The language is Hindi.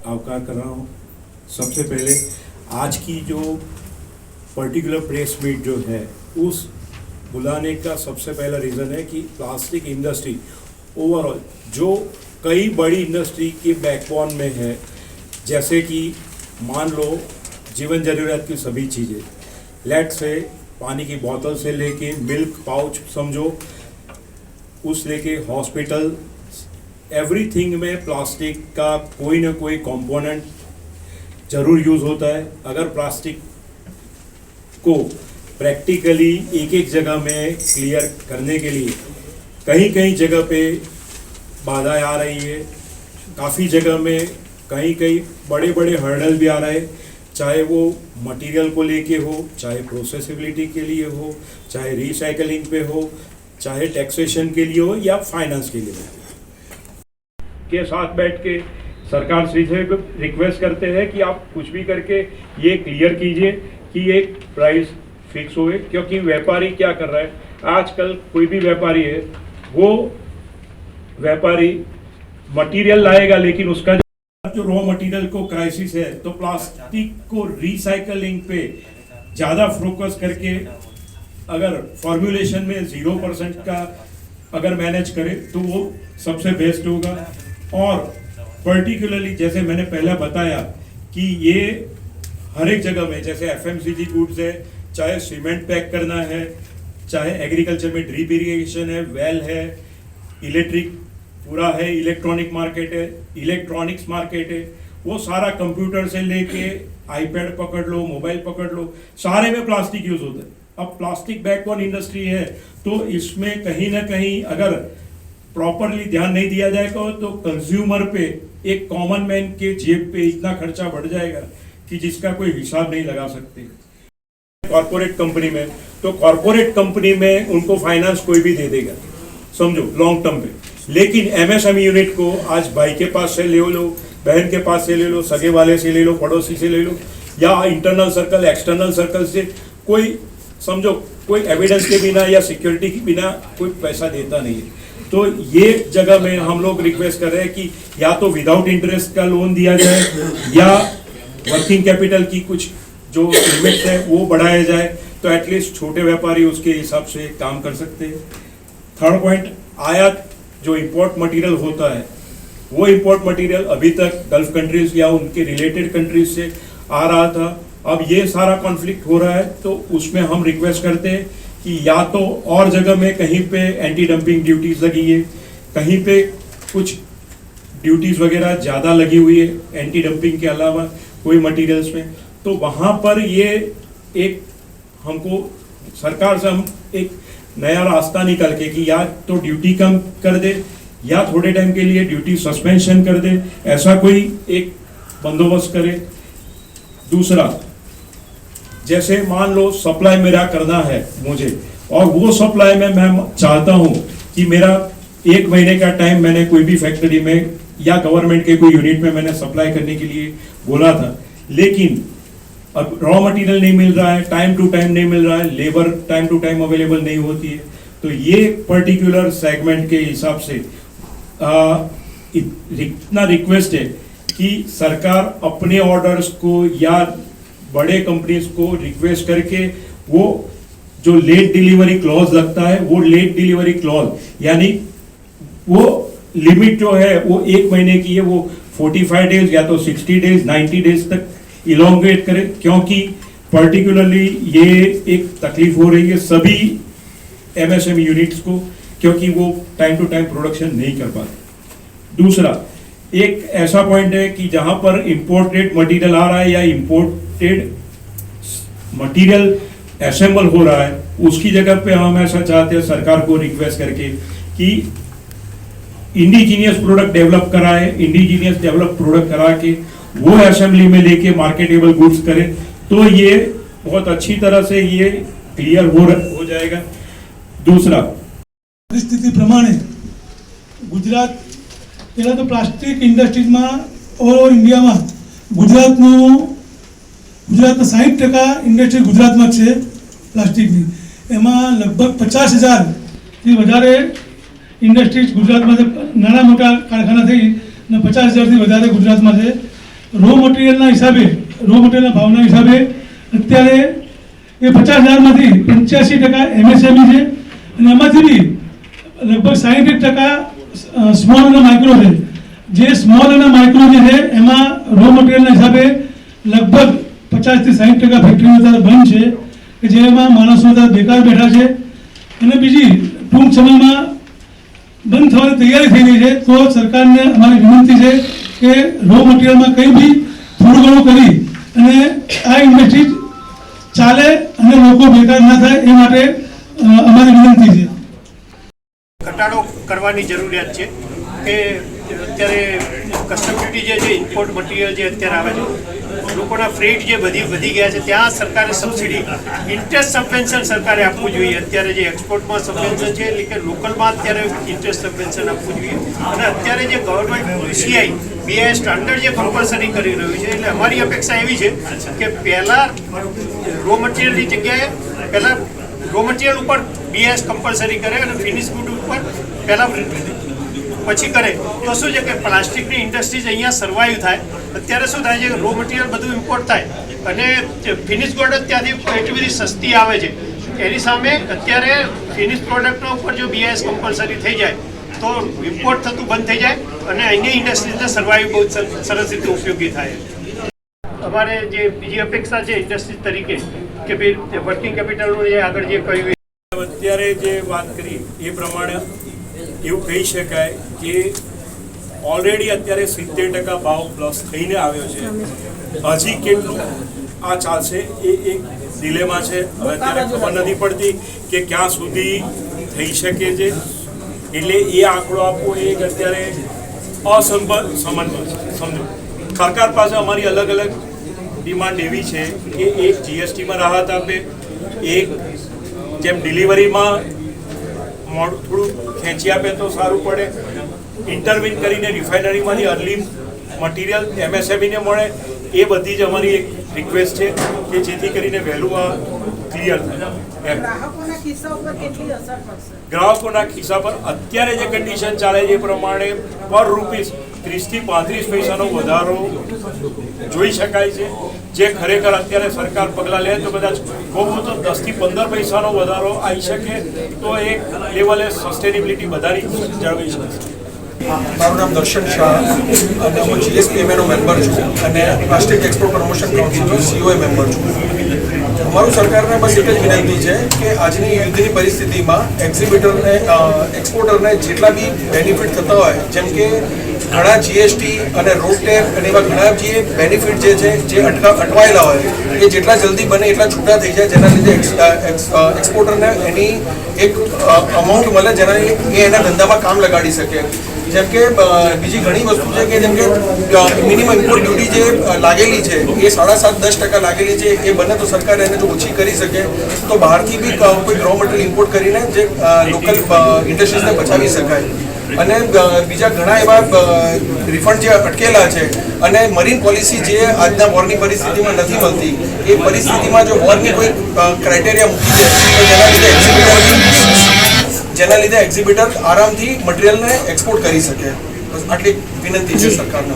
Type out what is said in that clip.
आवकार कर रहा हूँ। सबसे पहले आज की जो पर्टिकुलर प्रेस मीट जो है उस बुलाने का सबसे पहला रीज़न है कि प्लास्टिक इंडस्ट्री ओवरऑल जो कई बड़ी इंडस्ट्री के बैकबोन में है, जैसे कि मान लो जीवन ज़रूरत की सभी चीज़ें, लेट से पानी की बोतल से लेके मिल्क पाउच समझो, उस लेके हॉस्पिटल, एवरीथिंग में प्लास्टिक का कोई ना कोई कंपोनेंट ज़रूर यूज़ होता है। अगर प्लास्टिक को प्रैक्टिकली एक एक जगह में क्लियर करने के लिए कहीं कहीं जगह पे बाधाएं आ रही है, काफ़ी जगह में कहीं कहीं बड़े बड़े हर्डल भी आ रहे हैं, चाहे वो मटेरियल को लेके हो, चाहे प्रोसेसिबिलिटी के लिए हो, चाहे रिसाइकलिंग पे हो, चाहे टैक्सेशन के लिए हो या फाइनेंस के लिए हो। के साथ बैठ के सरकार से रिक्वेस्ट करते हैं कि आप कुछ भी करके ये क्लियर कीजिए कि एक प्राइस फिक्स होए, क्योंकि व्यापारी क्या कर रहा है आजकल, कोई भी व्यापारी है वो व्यापारी मटेरियल लाएगा, लेकिन उसका जो रॉ मटेरियल को क्राइसिस है तो प्लास्टिक को रिसाइकलिंग पे ज़्यादा फोकस करके अगर फॉर्मुलेशन में 0% का अगर मैनेज करे तो वो सबसे बेस्ट होगा। और पर्टिकुलरली जैसे मैंने पहले बताया कि ये हर एक जगह में, जैसे FMCG गुड्स है, चाहे सीमेंट पैक करना है, चाहे एग्रीकल्चर में ड्रिप इरिगेशन है, वेल है, इलेक्ट्रिक पूरा है, इलेक्ट्रॉनिक मार्केट है, इलेक्ट्रॉनिक्स मार्केट है, वो सारा कंप्यूटर से लेके आईपैड पकड़ लो, मोबाइल पकड़ लो, सारे में प्लास्टिक यूज होता है। अब प्लास्टिक बैकबोन इंडस्ट्री है तो इसमें कहीं ना कहीं अगर प्रॉपरली ध्यान नहीं दिया जाएगा तो कंज्यूमर पे, एक कॉमन मैन के जेब पे इतना खर्चा बढ़ जाएगा कि जिसका कोई हिसाब नहीं लगा सकते। कॉर्पोरेट कंपनी में तो कॉर्पोरेट कंपनी में उनको फाइनेंस कोई भी दे देगा समझो लॉन्ग टर्म पे, लेकिन MSME यूनिट को आज भाई के पास से ले लो, बहन के पास से ले लो, सगे वाले से ले लो, पड़ोसी से ले लो, या इंटरनल सर्कल एक्सटर्नल सर्कल से कोई समझो कोई एविडेंस के बिना या सिक्योरिटी के बिना कोई पैसा देता नहीं है। तो ये जगह में हम लोग रिक्वेस्ट कर रहे हैं कि या तो विदाउट इंटरेस्ट का लोन दिया जाए या वर्किंग कैपिटल की कुछ जो लिमिट है वो बढ़ाया जाए, तो एटलीस्ट छोटे व्यापारी उसके हिसाब से काम कर सकते हैं। थर्ड पॉइंट, आयात जो इंपोर्ट मटेरियल होता है वो इंपोर्ट मटेरियल अभी तक गल्फ कंट्रीज या उनके रिलेटेड कंट्रीज से आ रहा था, अब ये सारा कॉन्फ्लिक्ट हो रहा है, तो उसमें हम रिक्वेस्ट करते हैं कि या तो और जगह में कहीं पे एंटी डंपिंग ड्यूटीज लगी है, कहीं पे कुछ ड्यूटीज वगैरह ज़्यादा लगी हुई है एंटी डंपिंग के अलावा कोई मटेरियल्स में, तो वहाँ पर ये एक हमको सरकार से हम एक नया रास्ता निकल के कि या तो ड्यूटी कम कर दे या थोड़े टाइम के लिए ड्यूटी सस्पेंशन कर दे, ऐसा कोई एक बंदोबस्त करे। दूसरा, जैसे मान लो सप्लाई मेरा करना है मुझे, और वो सप्लाई में मैं चाहता हूँ कि मेरा 1 महीने का टाइम मैंने कोई भी फैक्ट्री में या गवर्नमेंट के कोई यूनिट में मैंने सप्लाई करने के लिए बोला था, लेकिन अब रॉ मटेरियल नहीं मिल रहा है, टाइम टू टाइम नहीं मिल रहा है, labour time to time available नहीं होती है, तो ये पर्टिकुलर सेगमेंट के हिसाब से इतना रिक्वेस्ट है कि सरकार अपने ऑर्डर्स को या बड़े कंपनीज को रिक्वेस्ट करके वो जो लेट डिलीवरी क्लॉज लगता है वो लेट डिलीवरी क्लॉज यानी वो लिमिट जो है वो 1 महीने की है, वो 45 डेज या तो 60 डेज 90 डेज तक इलोंगेट करे, क्योंकि पर्टिकुलरली ये एक तकलीफ हो रही है सभी MSME यूनिट्स को, क्योंकि वो टाइम टू टाइम प्रोडक्शन नहीं कर पाते। दूसरा, एक ऐसा पॉइंट है कि जहां पर इंपोर्टेड मटेरियल आ रहा है या इंपोर्टेड मटेरियल असेंबल हो रहा है, उसकी जगह पे हम ऐसा चाहते हैं सरकार को रिक्वेस्ट करके कि इंडिजीनियस प्रोडक्ट डेवलप कराए, इंडिजीनियस डेवलप प्रोडक्ट करा के वो असेंबली में लेके मार्केटेबल गुड्स करें, तो ये बहुत अच्छी तरह से ये क्लियर हो जाएगा। दूसरा, परिस्थिति प्रमाणे गुजरात પહેલાં તો પ્લાસ્ટિક ઇન્ડસ્ટ્રીઝમાં ઓલ ઇન્ડિયામાં ગુજરાતના 60% ઇન્ડસ્ટ્રી ગુજરાતમાં છે પ્લાસ્ટિકની, એમાં લગભગ 50,000થી વધારે ઇન્ડસ્ટ્રીઝ ગુજરાતમાં છે, નાના મોટા કારખાના થઈ ને 50,000થી વધારે ગુજરાતમાં છે, રો મટીરિયલના હિસાબે રો મટીરિયલના ભાવના હિસાબે અત્યારે એ 50,000માંથી 85% MSME છે અને એમાંથી બી લગભગ 60% સ્મોલ અને માઇક્રો છે. જે સ્મોલ અને માઇક્રો જે છે એમાં રો મટીરિયલના હિસાબે લગભગ 50 થી 60% ફેક્ટરીઓ અત્યારે બંધ છે કે જેમાં માણસો અત્યારે બેકાર બેઠા છે. અને બીજી ટૂંક સમયમાં બંધ થવાની તૈયારી થઈ રહી છે. તો સરકારને અમારી વિનંતી છે કે રો મટીરિયલમાં કંઈ બી થોડું ઘણું કરી અને આ ઇન્ડસ્ટ્રી ચાલે અને લોકો બેકાર ના થાય એ માટે અમારી વિનંતી છે. ઘટાડો કરવાની જરૂરિયાત છે કે અત્યારે કસ્ટમ ડ્યુટી જે છે ઇમ્પોર્ટ મટીરિયલ જે અત્યારે આવે છે લોકોના ફ્રેટ જે વધી ગયા છે ત્યાં સરકારે સબસિડી ઇન્ટરેસ્ટ સબવેન્શન સરકારે આપવું જોઈએ. અત્યારે જે એક્સપોર્ટમાં સબવેન્શન છે એટલે કે લોકલમાં અત્યારે ઇન્ટરેસ્ટ સબવેન્શન આપવું જોઈએ. અને અત્યારે જે ગવર્મેન્ટ BCI સ્ટાન્ડર્ડ જે કમ્પલસરી કરી રહ્યું છે એટલે અમારી અપેક્ષા એવી છે કે પહેલાં રો મટીરિયલની જગ્યાએ પહેલાં રો મટીરિયલ ઉપર BIS કમ્પલસરી કરે અને ફિનિશ ગુડ ઉપર પહેલાં પછી કરે તો શું છે કે પ્લાસ્ટિકની ઇન્ડસ્ટ્રીઝ અહીંયા સર્વાઈવ થાય. અત્યારે શું થાય છે કે રો મટીરિયલ બધું ઇમ્પોર્ટ થાય અને ફિનિશ ગુડ જ ત્યાંથી એટલી બધી સસ્તી આવે છે. એની સામે અત્યારે ફિનિશ પ્રોડક્ટનો ઉપર જો BIS કમ્પલસરી થઈ જાય તો ઇમ્પોર્ટ થતું બંધ થઈ જાય અને અહીંની ઇન્ડસ્ટ્રીઝને સર્વાઈવ બહુ સરસ રીતે ઉપયોગી થાય. અમારે જે બીજી અપેક્ષા છે ઇન્ડસ્ટ્રીઝ તરીકે કે ભાઈ વર્કિંગ કેપિટલનું જે આગળ જે કહ્યું અત્યારે જે વાત કરી એ પ્રમાણે એવું કહી શકાય કે ઓલરેડી અત્યારે 70% ભાવ પ્લસ થઈને આવ્યો છે. હજી કેટલું આ ચાલશે એ એક ડિલેમા છે. હવે અત્યારે ખબર નથી પડતી કે ક્યાં સુધી થઈ શકે છે. એટલે એ આંકડો આપવો એ અત્યારે સમજો સરકાર પાસે અમારી અલગ અલગ ડિમાન્ડ એવી છે કે એક GSTમાં રાહત આપે, એક જેમ ડિલિવરીમાં થોડું ખેંચી આપે તો સારું પડે, ઇન્ટરવીન કરીને રિફાઇનરીમાંથી અર્લી મટીરિયલ MSMEને મળે. એ બધી જ અમારી એક રિક્વેસ્ટ છે કે જેથી કરીને વહેલું આ ક્લિયર થાય. ગ્રાહકોના ખિસ્સા પર અત્યારે જે કન્ડિશન ચાલે છે એ પ્રમાણે પર રૂપીસ 30 થી 35 પૈસાનો વધારો જોઈ શકાય છે. જે ખરેખર અત્યારે સરકાર પગલાં લે તો કદાચ બહુ તો 10 થી 15 પૈસાનો વધારો આવી શકે તો એક લેવલે સસ્ટેનેબિલિટી બધાની જળવાઈ શકે. મારું નામ દર્શન શાહ અને હું GSPMAનો મેમ્બર છું અને પ્લાસ્ટિક એક્સપોર્ટ પ્રમોશન કાઉન્સિલનો COA મેમ્બર છું. અમારું સરકારને બસ એક જ વિનંતી છે કે આજની યુદ્ધની પરિસ્થિતિમાં એક્ઝિબિટરને એક્સપોર્ટરને જેટલા બી બેનિફિટ થતા હોય જેમ કે ઘણા GST અને રોડ ટેક્સ અને એવા ઘણા જે બેનિફિટ જે છે જે અટવાયેલા હોય એ જેટલા જલ્દી બને એટલા છૂટા થઈ જાય જેના લીધે એક્સપોર્ટરને એની એક અમાઉન્ટ મળે જેના એ એના ધંધામાં કામ લગાડી શકે. જેમ કે બીજી ઘણી વસ્તુ છે કે જેમ કે મિનિમમ ઇમ્પોર્ટ ડ્યુટી જે લાગેલી છે એ 7.5-10% લાગેલી છે એ બને તો સરકાર એને જો ઓછી કરી શકે તો બહારથી બી કોઈ રો મટીરિયલ ઇમ્પોર્ટ કરીને જે લોકલ ઇન્ડસ્ટ્રીઝને બચાવી શકાય. અને બીજા ઘણા એવા રિફંડ જે અટકેલા છે અને મરીન પોલિસી જે આજના વોરની પરિસ્થિતિમાં નથી મળતી એ પરિસ્થિતિમાં જો વોરની કોઈ ક્રાઇટેરિયા મૂકી દે તો જેના લીધે એક્ઝિબિટર આરામથી મટીરિયલને એક્સપોર્ટ કરી શકે. આટલી વિનંતી છે સરકારને.